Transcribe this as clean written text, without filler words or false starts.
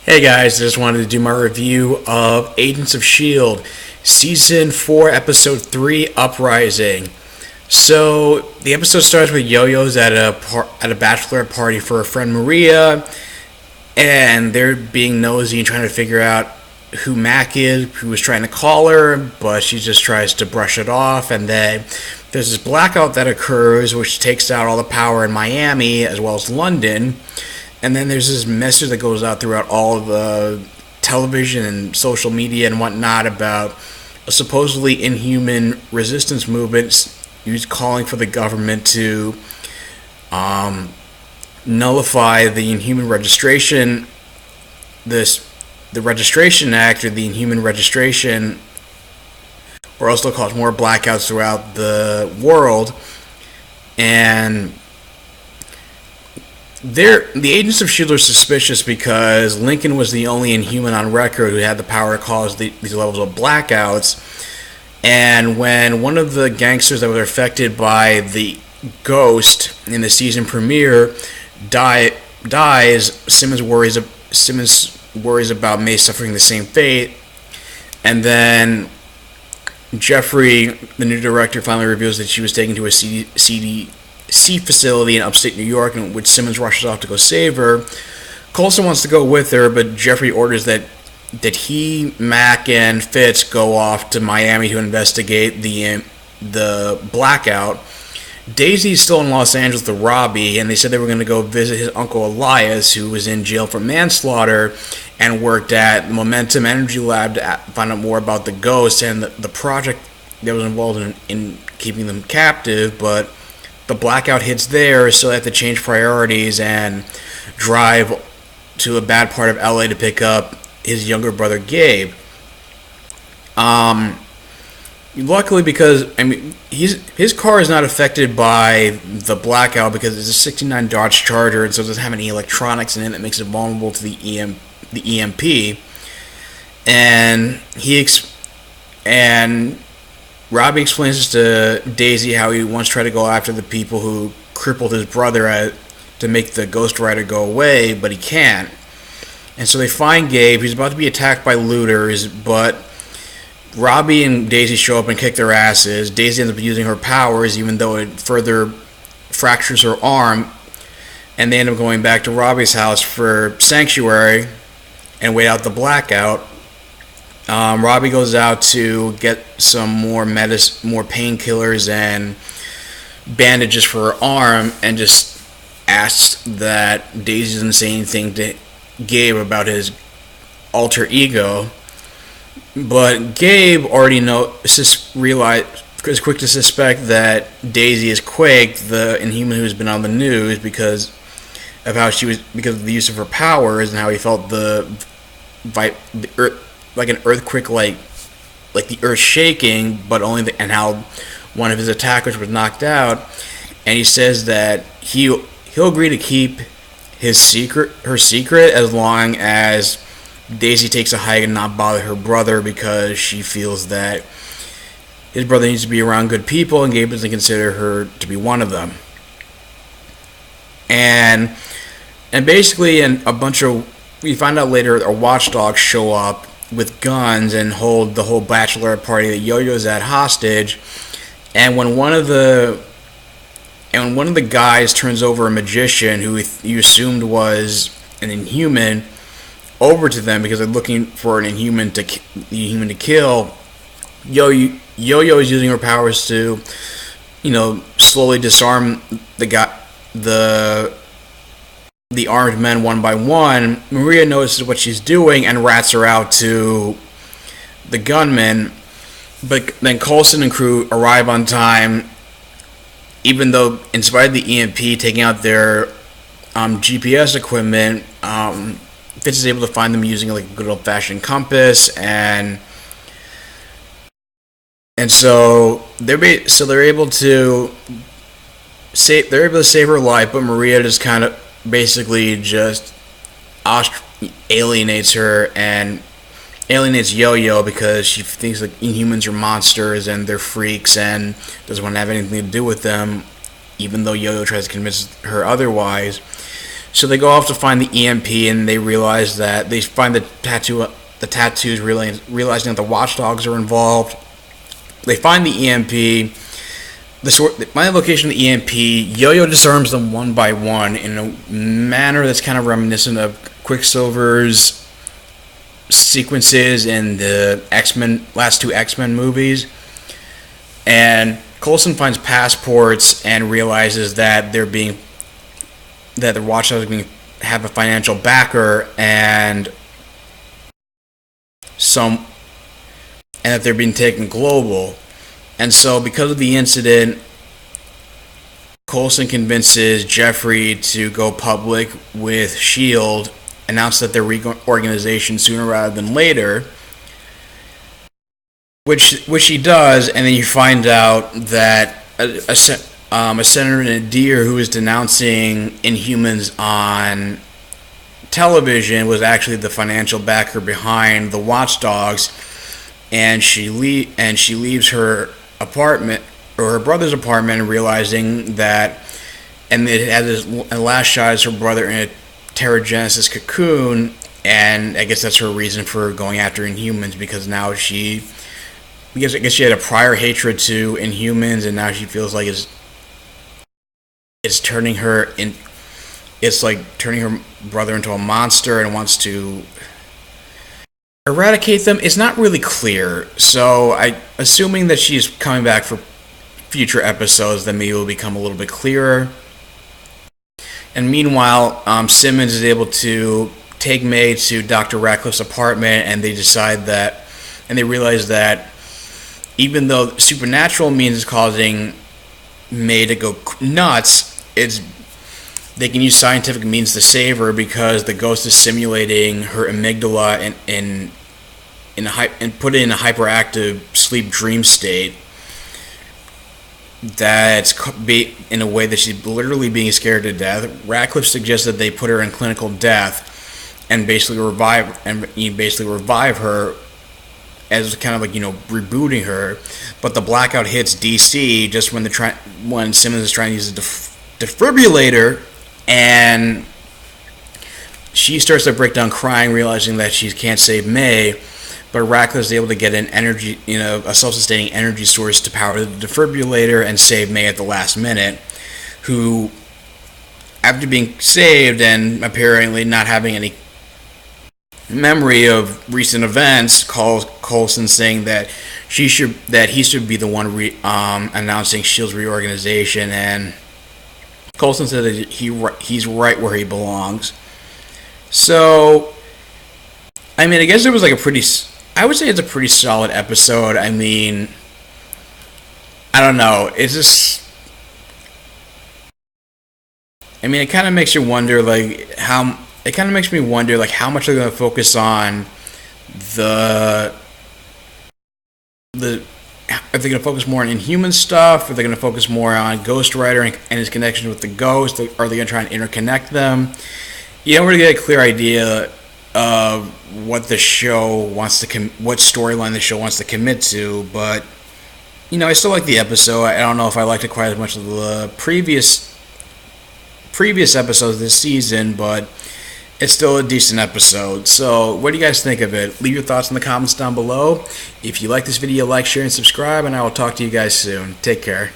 Hey guys, I just wanted to do my review of Agents of S.H.I.E.L.D. Season 4, Episode 3, Uprising. So, the episode starts with Yo-Yo's at a bachelorette party for her friend Maria, and they're being nosy and trying to figure out who Mac is, who was trying to call her, but she just tries to brush it off, and then there's this blackout that occurs, which takes out all the power in Miami, as well as London. And then there's this message that goes out throughout all of the television and social media and whatnot about a supposedly inhuman resistance movement who's calling for the government to nullify the Inhuman Registration, the Registration Act, or the Inhuman Registration, or also cause more blackouts throughout the world. And the agents of S.H.I.E.L.D. are suspicious because Lincoln was the only Inhuman on record who had the power to cause these levels of blackouts. And when one of the gangsters that were affected by the ghost in the season premiere dies, Simmons worries about May suffering the same fate. And then Jeffrey, the new director, finally reveals that she was taken to a CDC facility in upstate New York, in which Simmons rushes off to go save her. Coulson wants to go with her, but Jeffrey orders that he, Mac, and Fitz go off to Miami to investigate the blackout. Daisy's still in Los Angeles with Robbie, and they said they were going to go visit his uncle Elias, who was in jail for manslaughter and worked at Momentum Energy Lab to find out more about the ghost and the project that was involved in keeping them captive. But the blackout hits there, so they have to change priorities and drive to a bad part of LA to pick up his younger brother Gabe. Luckily, because his car is not affected by the blackout because it's a '69 Dodge Charger, and so it doesn't have any electronics in it that makes it vulnerable to the EMP. And Robbie explains to Daisy how he once tried to go after the people who crippled his brother to make the Ghost Rider go away, but he can't. And so they find Gabe. He's about to be attacked by looters, but Robbie and Daisy show up and kick their asses. Daisy ends up using her powers, even though it further fractures her arm, and they end up going back to Robbie's house for sanctuary and wait out the blackout. Robbie goes out to get some more painkillers and bandages for her arm, and just asks that Daisy doesn't say anything to Gabe about his alter ego. But Gabe already is quick to suspect that Daisy is Quake, the Inhuman who's been on the news because of the use of her powers and how he felt the earth, like an earthquake, like the earth shaking, but and how one of his attackers was knocked out. And he says that he'll agree to keep her secret as long as Daisy takes a hike and not bother her brother, because she feels that his brother needs to be around good people and Gabe doesn't consider her to be one of them. And basically, we find out later, a watchdogs show up with guns and hold the whole bachelorette party that Yo-Yo's at hostage. And when one of the guys turns over a magician who you assumed was an Inhuman over to them because they're looking for an Inhuman to kill, Yo-Yo is using her powers to, slowly disarm the armed men one by one. Maria notices what she's doing and rats her out to the gunmen, but then Coulson and crew arrive on time, even though, in spite of the EMP taking out their GPS equipment. Fitz is able to find them using like a good old-fashioned compass, and so they're able to save her life, but Maria just kind of basically just alienates her and alienates Yo-Yo because she thinks like Inhumans are monsters and they're freaks and doesn't want to have anything to do with them, even though Yo-Yo tries to convince her otherwise. So they go off to find the EMP, and they realize that they find the tattoos, realizing that the watchdogs are involved. They find the EMP. My location of the EMP, Yo-Yo disarms them one by one in a manner that's kind of reminiscent of Quicksilver's sequences in the last two X-Men movies. And Coulson finds passports and realizes that the watchdogs have a financial backer and that they're being taken global. And so, because of the incident, Coulson convinces Jeffrey to go public with S.H.I.E.L.D., announce that their reorganization sooner rather than later, which he does, and then you find out that a Senator Nadir, who is denouncing Inhumans on television, was actually the financial backer behind the Watchdogs, and she leaves her apartment, or her brother's apartment, realizing that, and it has the last shot is her brother in a Terrigenesis cocoon, and I guess that's her reason for going after Inhumans, because now I guess she had a prior hatred to Inhumans, and now she feels like it's turning her brother into a monster and wants to eradicate them. It's not really clear, so assuming that she's coming back for future episodes, then maybe it will become a little bit clearer. And meanwhile, Simmons is able to take May to Dr. Ratcliffe's apartment, and they realize that even though supernatural means is causing May to go nuts, they can use scientific means to save her, because the ghost is simulating her amygdala and put it in a hyperactive sleep dream state. That's in a way that she's literally being scared to death. Ratcliffe suggests that they put her in clinical death and basically revive her as kind of like, rebooting her. But the blackout hits DC just when Simmons is trying to use the defibrillator, and she starts to break down crying, realizing that she can't save May. But Ratcliffe is able to get a self-sustaining energy source to power the defibrillator and save May at the last minute, who, after being saved and apparently not having any memory of recent events, calls Coulson, saying that he should be the one announcing S.H.I.E.L.D.'s reorganization, and Coulson said that he's right where he belongs. So, I mean, I guess it was I would say it's a pretty solid episode. I mean, I don't know. It's just, I mean, it kind of makes you wonder, how much they're going to focus on are they going to focus more on Inhuman stuff? Are they going to focus more on Ghost Rider and his connection with the Ghost? Are they going to try and interconnect them? You don't really get a clear idea of what the show wants to what storyline the show wants to commit to, but I still like the episode. I don't know if I liked it quite as much as the previous episodes this season, but it's still a decent episode. So what do you guys think of it? Leave your thoughts in the comments down below. If you like this video, like, share, and subscribe, and I will talk to you guys soon. Take care.